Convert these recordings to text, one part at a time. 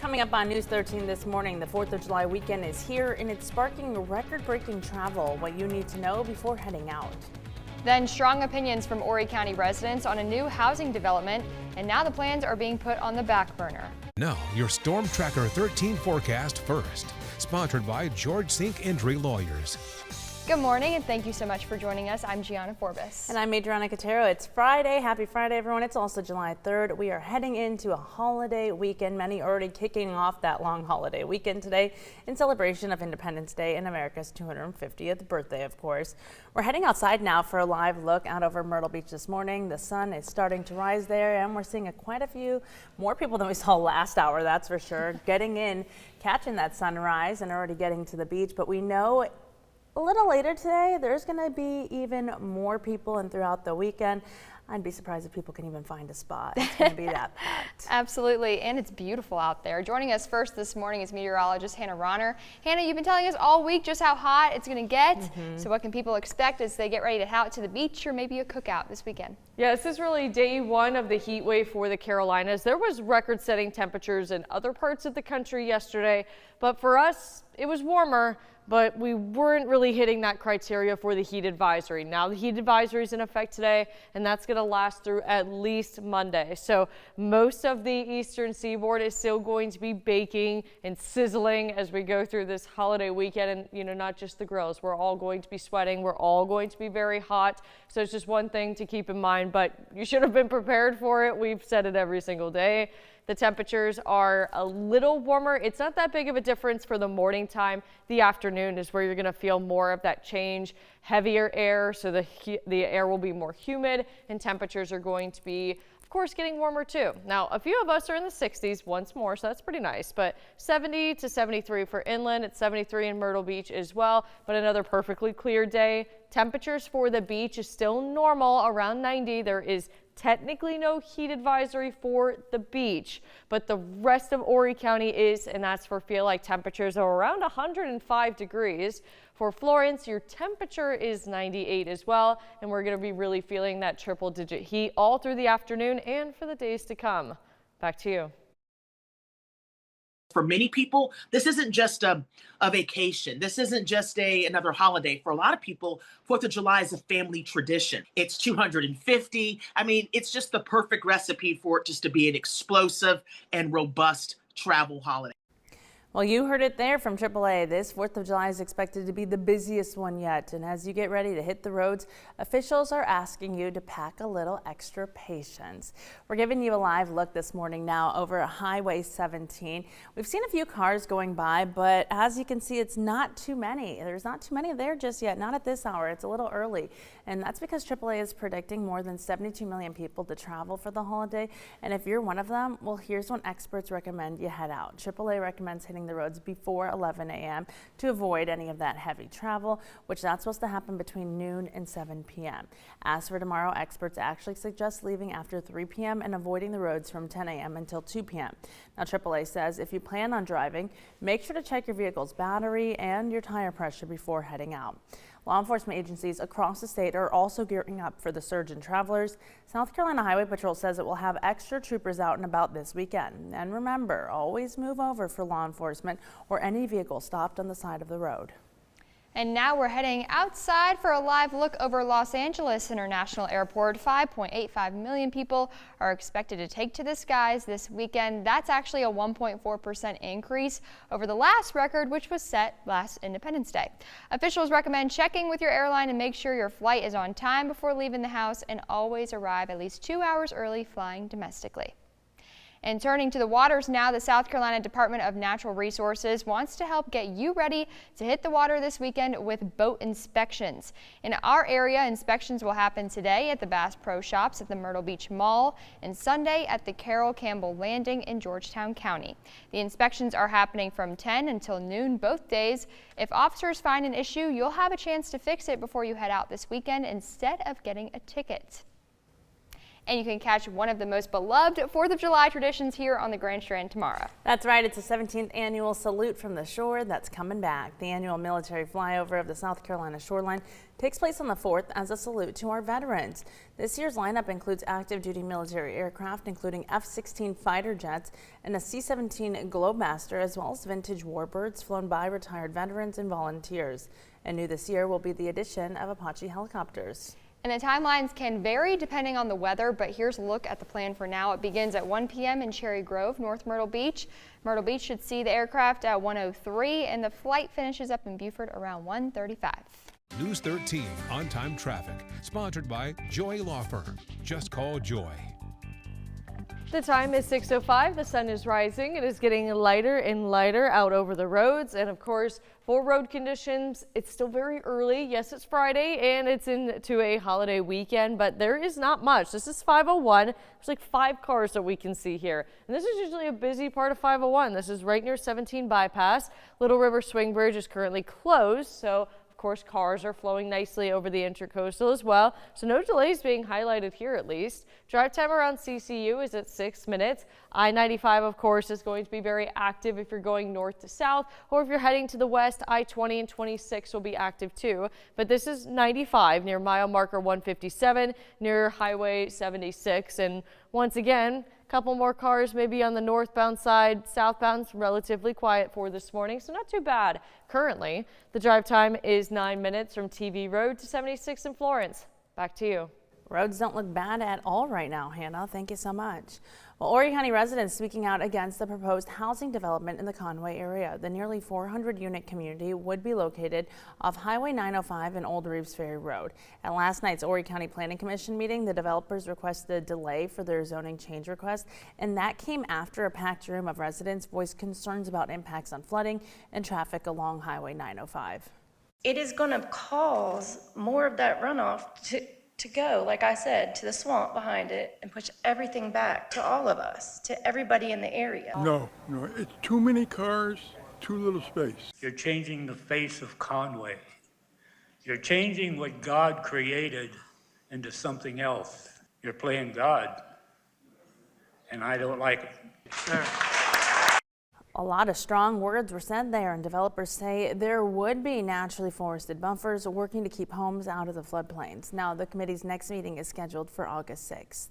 Coming up on News 13 this morning, the 4th of July weekend is here and it's sparking record-breaking travel. What you need to know before heading out. Then strong opinions from Horry County residents on a new housing development, and now the plans are being put on the back burner. Now, your Storm Tracker 13 forecast first. Sponsored by George Sink Injury Lawyers. Good morning, and thank you so much for joining us. I'm Gianna Forbes. And I'm Adriana Cotero. It's Friday. Happy Friday, everyone. It's also July 3rd. We are heading into a holiday weekend. Many already kicking off that long holiday weekend today in celebration of Independence Day and America's 250th birthday, of course. We're heading outside now for a live look out over Myrtle Beach this morning. The sun is starting to rise there, and we're seeing quite a few more people than we saw last hour, that's for sure, getting in, catching that sunrise and already getting to the beach. But we know a little later today, there's going to be even more people, and throughout the weekend, I'd be surprised if people can even find a spot. It's going to be that packed. Absolutely, and it's beautiful out there. Joining us first this morning is meteorologist Hannah Ronner. Hannah, you've been telling us all week just how hot it's going to get. So what can people expect as they get ready to head out to the beach or maybe a cookout this weekend? Yeah, this is really day one of the heat wave for the Carolinas. There was record-setting temperatures in other parts of the country yesterday, but for us, it was warmer. But we weren't really hitting that criteria for the heat advisory. Now the heat advisory is in effect today, and that's going to last through at least Monday. So most of the eastern seaboard is still going to be baking and sizzling as we go through this holiday weekend. And, you know, not just the grills. We're all going to be sweating. We're all going to be very hot. So it's just one thing to keep in mind, but you should have been prepared for it. We've said it every single day. The temperatures are a little warmer. It's not that big of a difference for the morning time. The afternoon is where you're going to feel more of that change. Heavier air, so the air will be more humid, and temperatures are going to be, of course, getting warmer too. Now, a few of us are in the 60s once more, so that's pretty nice. But 70 to 73 for inland. It's 73 in Myrtle Beach as well, but another perfectly clear day. Temperatures for the beach is still normal, around 90. There is technically no heat advisory for the beach, but the rest of Horry County is, and that's for feel like temperatures are around 105 degrees. For Florence, your temperature is 98 as well, and we're going to be really feeling that triple-digit heat all through the afternoon and for the days to come. Back to you. For many people, this isn't just a vacation. This isn't just another holiday. For a lot of people, 4th of July is a family tradition. It's 250. I mean, it's just the perfect recipe for it just to be an explosive and robust travel holiday. Well, you heard it there from AAA. This 4th of July is expected to be the busiest one yet. And as you get ready to hit the roads, officials are asking you to pack a little extra patience. We're giving you a live look this morning now over Highway 17. We've seen a few cars going by, but as you can see, it's not too many. There's not too many there just yet, not at this hour. It's a little early. And that's because AAA is predicting more than 72 million people to travel for the holiday. And if you're one of them, well, here's when experts recommend you head out. AAA recommends hitting the roads before 11 a.m. to avoid any of that heavy travel, which that's supposed to happen between noon and 7 p.m. As for tomorrow, experts actually suggest leaving after 3 p.m. and avoiding the roads from 10 a.m. until 2 p.m. Now, AAA says if you plan on driving, make sure to check your vehicle's battery and your tire pressure before heading out. Law enforcement agencies across the state are also gearing up for the surge in travelers. South Carolina Highway Patrol says it will have extra troopers out and about this weekend. And remember, always move over for law enforcement or any vehicle stopped on the side of the road. And now we're heading outside for a live look over Los Angeles International Airport. 5.85 million people are expected to take to the skies this weekend. That's actually a 1.4% increase over the last record, which was set last Independence Day. Officials recommend checking with your airline and make sure your flight is on time before leaving the house, and always arrive at least 2 hours early flying domestically. And turning to the waters now, the South Carolina Department of Natural Resources wants to help get you ready to hit the water this weekend with boat inspections. In our area, inspections will happen today at the Bass Pro Shops at the Myrtle Beach Mall and Sunday at the Carroll Campbell Landing in Georgetown County. The inspections are happening from 10 until noon both days. If officers find an issue, you'll have a chance to fix it before you head out this weekend instead of getting a ticket. And you can catch one of the most beloved 4th of July traditions here on the Grand Strand tomorrow. That's right. It's the 17th annual Salute from the Shore that's coming back. The annual military flyover of the South Carolina shoreline takes place on the 4th as a salute to our veterans. This year's lineup includes active duty military aircraft, including F-16 fighter jets and a C-17 Globemaster, as well as vintage warbirds flown by retired veterans and volunteers. And new this year will be the addition of Apache helicopters. And the timelines can vary depending on the weather, but here's a look at the plan for now. It begins at 1 p.m. in Cherry Grove, North Myrtle Beach. Myrtle Beach should see the aircraft at 1:03, and the flight finishes up in Beaufort around 1:35. News 13 on-time traffic, sponsored by Joy Law Firm. Just call Joy. The time is 6:05. The sun is rising. It is getting lighter and lighter out over the roads. And of course, for road conditions, it's still very early. Yes, it's Friday and it's into a holiday weekend, but there is not much. This is 501. There's like 5 cars that we can see here. And this is usually a busy part of 501. This is right near 17 bypass. Little River Swing Bridge is currently closed, so of course, cars are flowing nicely over the Intercoastal as well, so no delays being highlighted here at least. Drive time around CCU is at 6 minutes. I-95, of course, is going to be very active if you're going north to south, or if you're heading to the west, I-20 and 26 will be active too. But this is 95 near mile marker 157 near Highway 76, and once again, couple more cars maybe on the northbound side. Southbound's relatively quiet for this morning, so not too bad. Currently, the drive time is 9 minutes from TV Road to 76 in Florence. Back to you. Roads don't look bad at all right now, Hannah. Thank you so much. Well, Horry County residents speaking out against the proposed housing development in the Conway area. The nearly 400-unit community would be located off Highway 905 and Old Reeves Ferry Road. At last night's Horry County Planning Commission meeting, the developers requested a delay for their zoning change request, and that came after a packed room of residents voiced concerns about impacts on flooding and traffic along Highway 905. It is going to cause more of that runoff to go, like I said, to the swamp behind it and push everything back to all of us, to everybody in the area. No, it's too many cars, too little space. You're changing the face of Conway. You're changing what God created into something else. You're playing God, and I don't like it. A lot of strong words were said there, and developers say there would be naturally forested buffers working to keep homes out of the floodplains. Now, the committee's next meeting is scheduled for August 6th.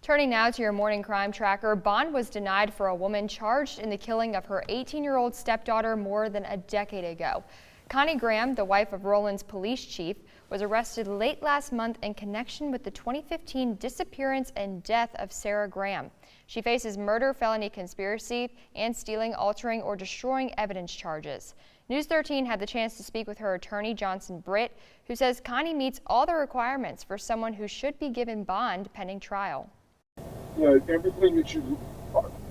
Turning now to your morning crime tracker, bond was denied for a woman charged in the killing of her 18-year-old stepdaughter more than a decade ago. Connie Graham, the wife of Roland's police chief, was arrested late last month in connection with the 2015 disappearance and death of Sarah Graham. She faces murder, felony conspiracy, and stealing, altering, or destroying evidence charges. News 13 had the chance to speak with her attorney, Johnson Britt, who says Connie meets all the requirements for someone who should be given bond pending trial. You know, everything that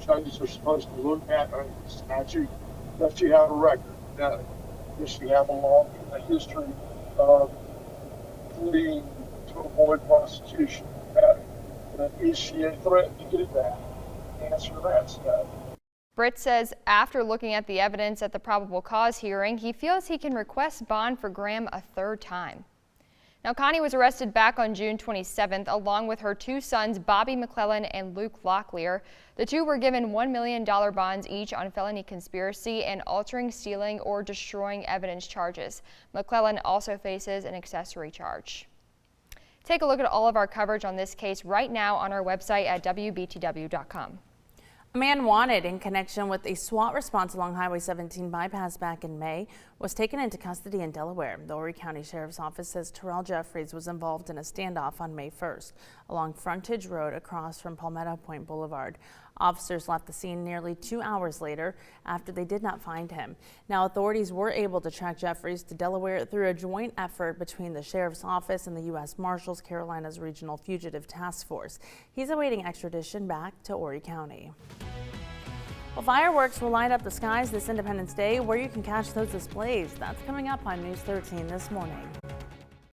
judges are supposed to look at under the statute, that you have a record. Now, does she have a long history of fleeing to avoid prosecution? Is she a threat to get that? Answer that stuff. Britt says after looking at the evidence at the probable cause hearing, he feels he can request bond for Graham a third time. Now, Connie was arrested back on June 27th along with her 2 sons, Bobby McClellan and Luke Locklear. The 2 were given $1 million bonds each on felony conspiracy and altering, stealing, or destroying evidence charges. McClellan also faces an accessory charge. Take a look at all of our coverage on this case right now on our website at WBTW.com. A man wanted in connection with a SWAT response along Highway 17 bypass back in May was taken into custody in Delaware. The Horry County Sheriff's Office says Terrell Jeffries was involved in a standoff on May 1st along Frontage Road across from Palmetto Point Boulevard. Officers left the scene nearly 2 hours later after they did not find him. Now, authorities were able to track Jeffries to Delaware through a joint effort between the Sheriff's Office and the U.S. Marshals Carolina's Regional Fugitive Task Force. He's awaiting extradition back to Horry County. Well, fireworks will light up the skies this Independence Day, where you can catch those displays. That's coming up on News 13 this morning.